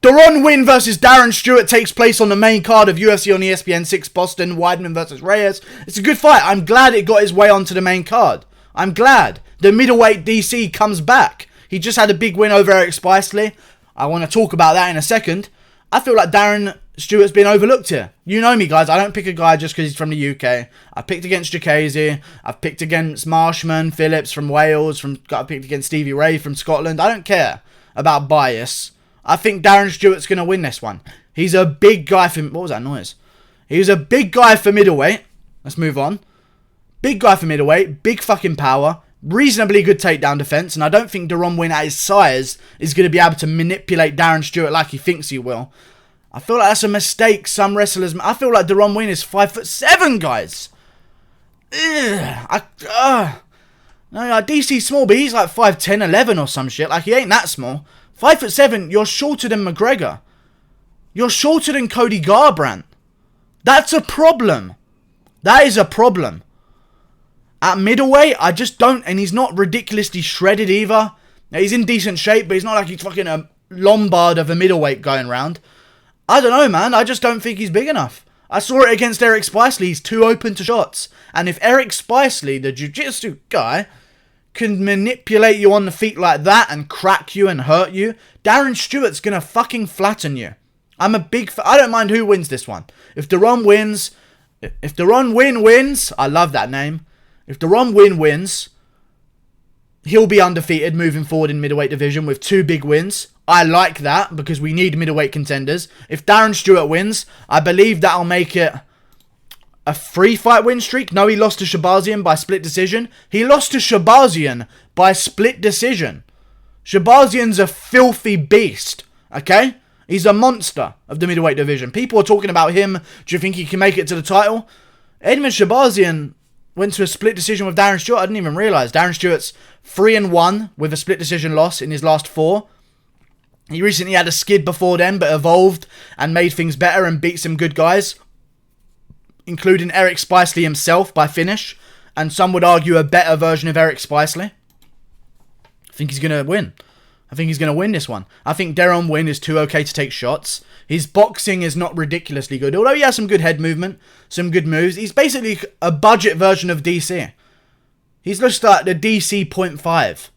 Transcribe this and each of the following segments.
Deron Winn versus Darren Stewart takes place on the main card of UFC on ESPN 6 Boston. Weidman versus Reyes. It's a good fight. I'm glad it got his way onto the main card. I'm glad. The middleweight DC comes back. He just had a big win over Eric Spicely. I want to talk about that in a second. I feel like Darren Stewart's been overlooked here. You know me, guys. I don't pick a guy just because he's from the UK. I picked against Jacasey. I've picked against Marshman, Phillips from Wales. I picked against Stevie Ray from Scotland. I don't care about bias. I think Darren Stewart's going to win this one. He's a big guy for... What was that noise? He was a big guy for middleweight. Let's move on. Big guy for middleweight. Big fucking power. Reasonably good takedown defense. And I don't think Deron Winn at his size is going to be able to manipulate Darren Stewart like he thinks he will. I feel like that's a mistake some wrestlers... I feel like Deron Winn is 5'7", guys. No, DC's small, but he's like 5'10", 11 or some shit. Like, he ain't that small. 5'7", you're shorter than McGregor. You're shorter than Cody Garbrandt. That's a problem. That is a problem. At middleweight, I just don't... And he's not ridiculously shredded either. Now, he's in decent shape, but he's not like he's fucking a Lombard of a middleweight going round. I don't know, man. I just don't think he's big enough. I saw it against Eric Spicely. He's too open to shots. And if Eric Spicely, the jiu-jitsu guy, can manipulate you on the feet like that and crack you and hurt you, Darren Stewart's going to fucking flatten you. I'm a big... I don't mind who wins this one. If Deron Winn wins... I love that name. If Deron Winn wins, he'll be undefeated moving forward in middleweight division with 2 big wins. I like that because we need middleweight contenders. If Darren Stewart wins, I believe that'll make it a 3-fight win streak. No, he lost to Shabazian by split decision. He lost to Shabazian by split decision. Shabazian's a filthy beast, okay? He's a monster of the middleweight division. People are talking about him. Do you think he can make it to the title? Edmund Shabazian went to a split decision with Darren Stewart. I didn't even realise. Darren Stewart's 3-1 with a split decision loss in his last 4. He recently had a skid before then, but evolved and made things better and beat some good guys, including Eric Spicely himself by finish, and some would argue a better version of Eric Spicely. I think he's going to win. I think he's going to win this one. I think Deron Winn is too okay to take shots. His boxing is not ridiculously good, although he has some good head movement, some good moves. He's basically a budget version of DC. He's just like the DC 0.5.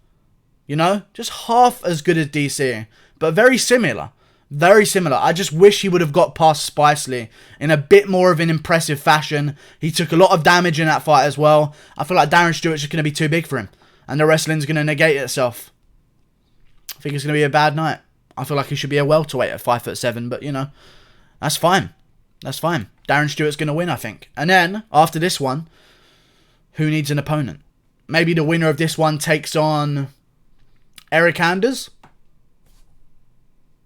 You know? Just half as good as DC, but very similar. Very similar. I just wish he would have got past Spicely in a bit more of an impressive fashion. He took a lot of damage in that fight as well. I feel like Darren Stewart's just going to be too big for him, and the wrestling's going to negate itself. I think it's going to be a bad night. I feel like he should be a welterweight at 5'7", but, you know, that's fine. That's fine. Darren Stewart's going to win, I think. And then, after this one, who needs an opponent? Maybe the winner of this one takes on Eric Anders?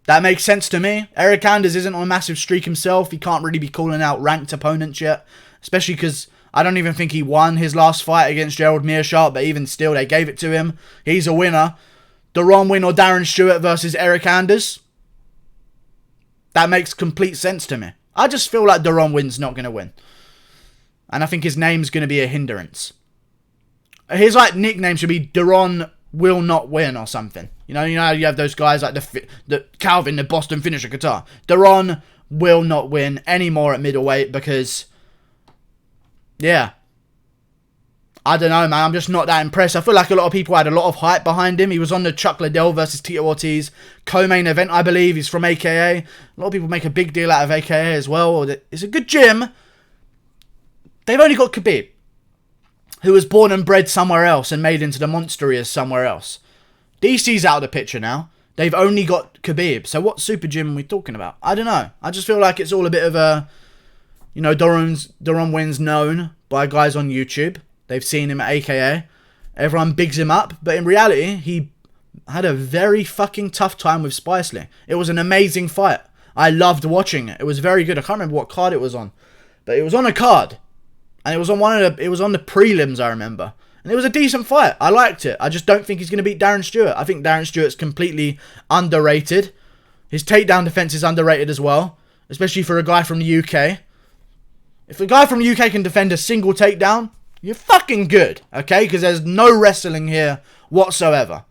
That makes sense to me. Eric Anders isn't on a massive streak himself. He can't really be calling out ranked opponents yet. Especially because I don't even think he won his last fight against Gerald Meerschaert, but even still, they gave it to him. He's a winner. Deron Winn or Darren Stewart versus Eric Anders? That makes complete sense to me. I just feel like Deron Winn's not going to win. And I think his name's going to be a hindrance. His like nickname should be Deron Will Not Win or something. You know how you have those guys like the Calvin, the Boston finisher guitar. Deron will not win anymore at middleweight because, yeah. I don't know, man. I'm just not that impressed. I feel like a lot of people had a lot of hype behind him. He was on the Chuck Liddell versus Tito Ortiz co-main event, I believe. He's from AKA. A lot of people make a big deal out of AKA as well. It's a good gym. They've only got Khabib, who was born and bred somewhere else and made into the monster he is somewhere else. DC's out of the picture now. They've only got Khabib. So what super gym are we talking about? I don't know. I just feel like it's all a bit of a... You know, Deron Winn's known by guys on YouTube. They've seen him at AKA. Everyone bigs him up. But in reality, he had a very fucking tough time with Spicely. It was an amazing fight. I loved watching it. It was very good. I can't remember what card it was on. But it was on a card. And it was on it was on the prelims, I remember. And it was a decent fight. I liked it. I just don't think he's going to beat Darren Stewart. I think Darren Stewart's completely underrated. His takedown defense is underrated as well. Especially for a guy from the UK. If a guy from the UK can defend a single takedown, you're fucking good, okay? Because there's no wrestling here whatsoever.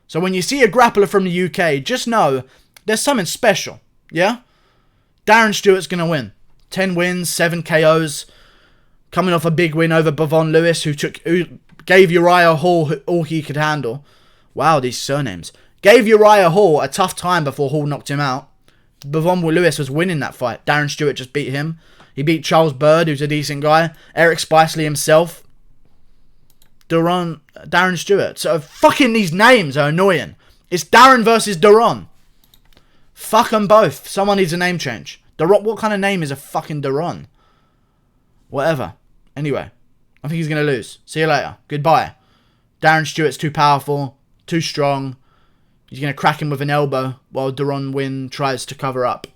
So when you see a grappler from the UK, just know there's something special. Yeah? Darren Stewart's going to win. 10 wins, 7 KOs. Coming off a big win over Bevon Lewis, who gave Uriah Hall all he could handle. Wow, these surnames. Gave Uriah Hall a tough time before Hall knocked him out. Bevon Lewis was winning that fight. Darren Stewart just beat him. He beat Charles Byrd, who's a decent guy. Eric Spicely himself. Darren Stewart. So fucking these names are annoying. It's Darren versus Deron. Fuck them both. Someone needs a name change. What kind of name is a fucking Deron? Whatever. Anyway, I think he's going to lose. See you later. Goodbye. Darren Stewart's too powerful, too strong. He's going to crack him with an elbow while Deron Winn tries to cover up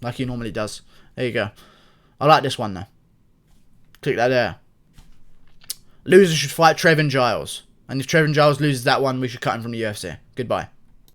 like he normally does. There you go. I like this one though. Click that there. Loser should fight Trevin Giles. And if Trevin Giles loses that one, we should cut him from the UFC. Goodbye.